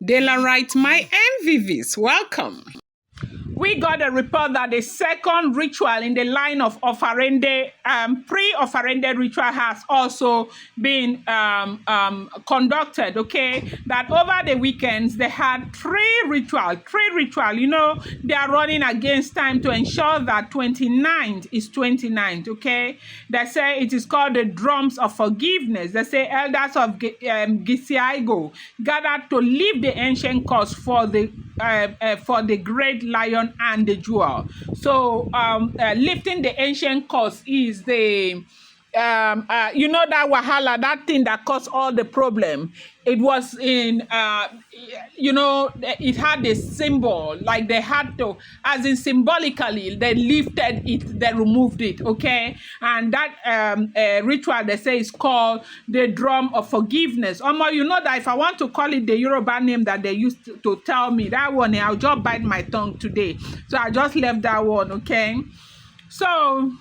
De la Rite, my MVVs, welcome. We got a report that the second ritual in the line of Ofarende, pre-Ofarende ritual has also been conducted, okay? That over the weekends, they had three ritual. You know, they are running against time to ensure that 29th is 29th, okay? They say it is called the drums of forgiveness. They say elders of Giesiago gathered to leave the ancient cause for the great lion and the jewel. So lifting the ancient cause is the you know, that wahala, that thing that caused all the problem. It was in you know, it had a symbol, like they had to, as in symbolically, they lifted it, they removed it, okay? And that ritual, they say, is called the drum of forgiveness. You know that if I want to call it the Yoruba name that they used to tell me, that one, I'll just bite my tongue today. So I just left that one, okay? So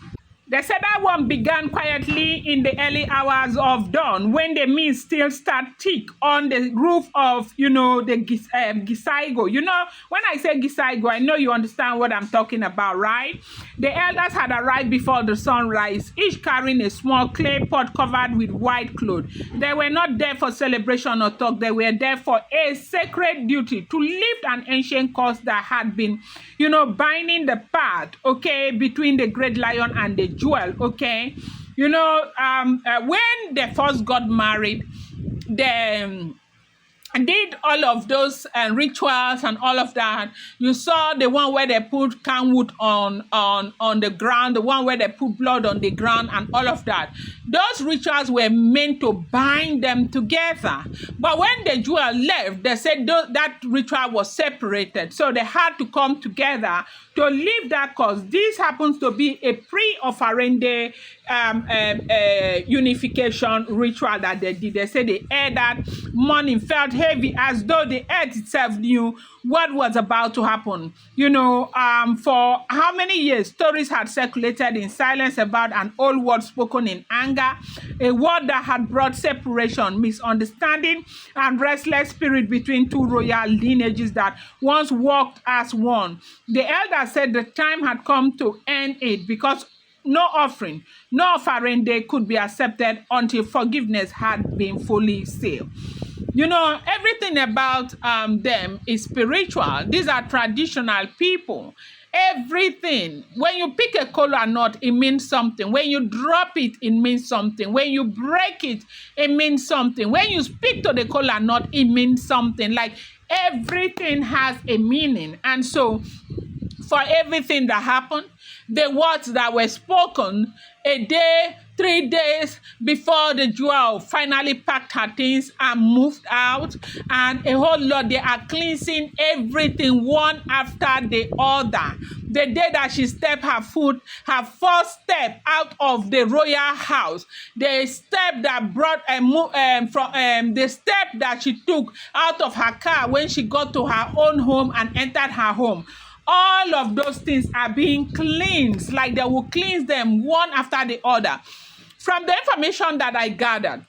they said that one began quietly in the early hours of dawn when the mist still started thick on the roof of, you know, the Giesiago. You know, when I say Giesiago, I know you understand what I'm talking about, right? The elders had arrived before the sunrise, each carrying a small clay pot covered with white cloth. They were not there for celebration or talk. They were there for a sacred duty to lift an ancient cause that had been, you know, binding the path, okay, between the great lion and the jewel, okay? You know, when they first got married, they did all of those rituals and all of that. You saw the one where they put camwood on the ground, the one where they put blood on the ground and all of that. Those rituals were meant to bind them together. But when the jewel left, they said that ritual was separated. So they had to come together to leave that cause. This happens to be a pre-Ofarende unification ritual that they did. They said the air that morning felt heavy, as though the earth itself knew what was about to happen. You know, for how many years stories had circulated in silence about an old word spoken in anger, a word that had brought separation, misunderstanding, and restless spirit between two royal lineages that once walked as one. The elders said the time had come to end it because no offering, no Ofarende could be accepted until forgiveness had been fully sealed. You know, everything about them is spiritual. These are traditional people. Everything. When you pick a kola nut, it means something. When you drop it, it means something. When you break it, it means something. When you speak to the kola nut, it means something. Like, everything has a meaning. And so, for everything that happened, the words that were spoken a day, 3 days before the jewel finally packed her things and moved out, and a whole lot, they are cleansing everything one after the other. The day that she stepped her foot, her first step out of the royal house, the step that brought the step that she took out of her car when she got to her own home and entered her home. All of those things are being cleansed, like they will cleanse them one after the other. From the information that I gathered,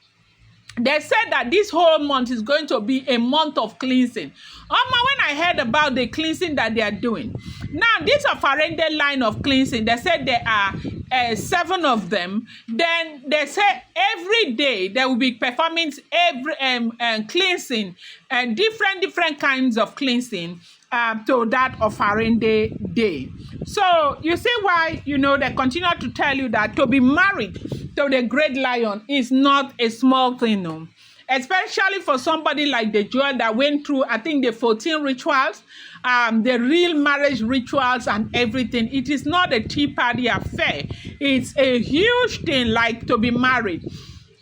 they said that this whole month is going to be a month of cleansing. When I heard about the cleansing that they are doing, now this Ofarende line of cleansing, they said there are 7 of them. Then they say every day they will be performing every cleansing and different kinds of cleansing to that Ofarende-The. So you see why, you know, they continue to tell you that to be married to the great lion is not a small thing, no. Especially for somebody like the jewel that went through, I think, the 14 rituals, the real marriage rituals and everything. It is not a tea party affair. It's a huge thing, like to be married.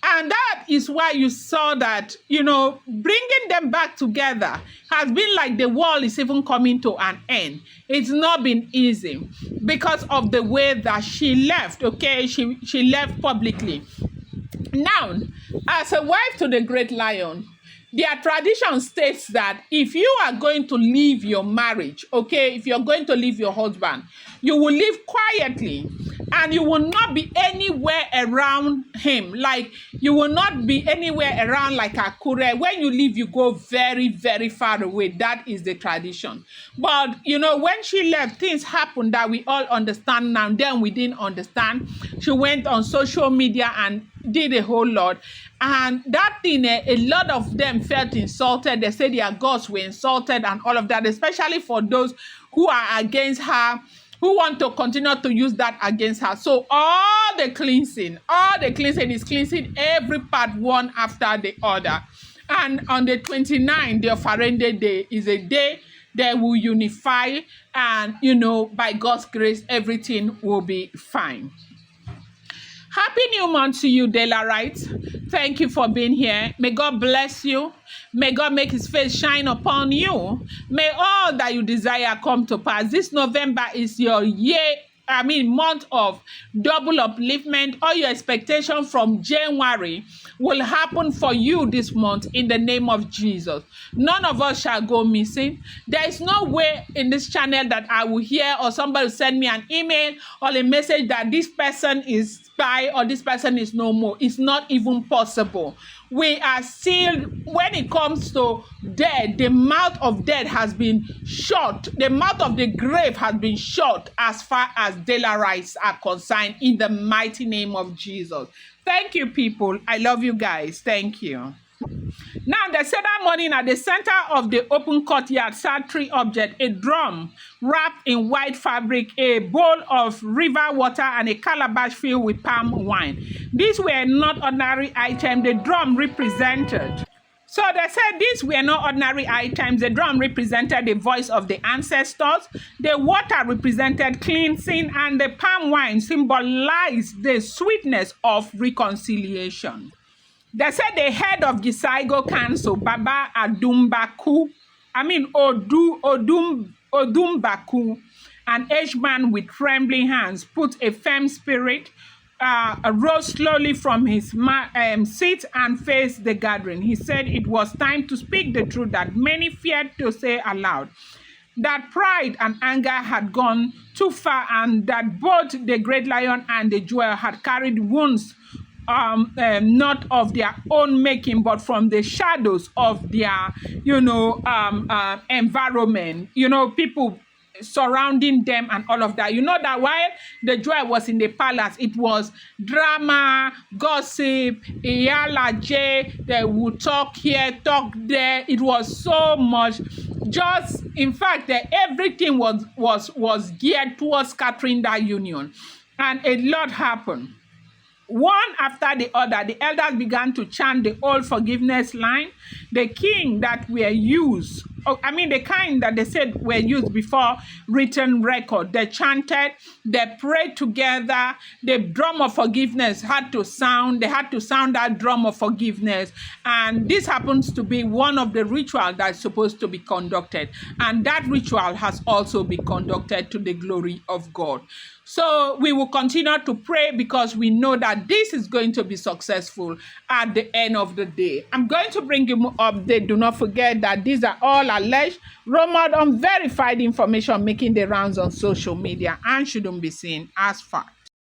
And that is why you saw that, you know, bringing them back together has been like the world is even coming to an end. It's not been easy because of the way that she left, okay? She left publicly. Now, as a wife to the great lion, their tradition states that if you are going to leave your marriage, okay, if you're going to leave your husband, you will leave quietly and you will not be anywhere around him. Like, you will not be anywhere around like Akure. When you leave, you go very, very far away. That is the tradition. But, when she left, things happened that we all understand now. Then we didn't understand. She went on social media and did a whole lot. And that thing, a lot of them felt insulted. They said their gods were insulted and all of that, especially for those who are against her, who want to continue to use that against her. So all the cleansing is cleansing every part one after the other. And on the 29th, the Ofarende-The is a day they will unify, and, by God's grace, everything will be fine. Happy new month to you, Dela Rite. Thank you for being here. May God bless you. May God make his face shine upon you. May all that you desire come to pass. This November is your month of double upliftment. All your expectation from January will happen for you this month in the name of Jesus. None of us shall go missing. There is no way in this channel that I will hear or somebody will send me an email or a message that this person is spy or this person is no more. It's not even possible. We are still, when it comes to death, the mouth of death has been shut. The mouth of the grave has been shut as far as Dela Rites are concerned, in the mighty name of Jesus. Thank you, people. I love you guys. Thank you. Now, the Saturday morning at the center of the open courtyard sat three objects: a drum wrapped in white fabric, a bowl of river water, and a calabash filled with palm wine. These were not ordinary items. The drum represented. So they said these were not ordinary items. The drum represented the voice of the ancestors. The water represented cleansing, and the palm wine symbolized the sweetness of reconciliation. They said the head of Giesiago Council, Baba Odumbaku, an aged man with trembling hands, put a firm spirit, rose slowly from his seat and faced the gathering. He said it was time to speak the truth that many feared to say aloud. That pride and anger had gone too far, and that both the great lion and the jewel had carried wounds, not of their own making, but from the shadows of their, environment, people surrounding them and all of that. You know that while the joy was in the palace, it was drama, gossip, iyalaje, they would talk here, talk there. It was so much. Just, in fact, everything was geared towards scattering that union. And a lot happened. One after the other, the elders began to chant the old forgiveness line, the king that were used, the kind that they said were used before written record. They chanted, they prayed together, the drum of forgiveness had to sound. They had to sound that drum of forgiveness. And this happens to be one of the rituals that's supposed to be conducted. And that ritual has also been conducted to the glory of God. So we will continue to pray, because we know that this is going to be successful at the end of the day. I'm going to bring you up. Do not forget that these are all alleged, rumored, unverified information making the rounds on social media and shouldn't be seen as fact.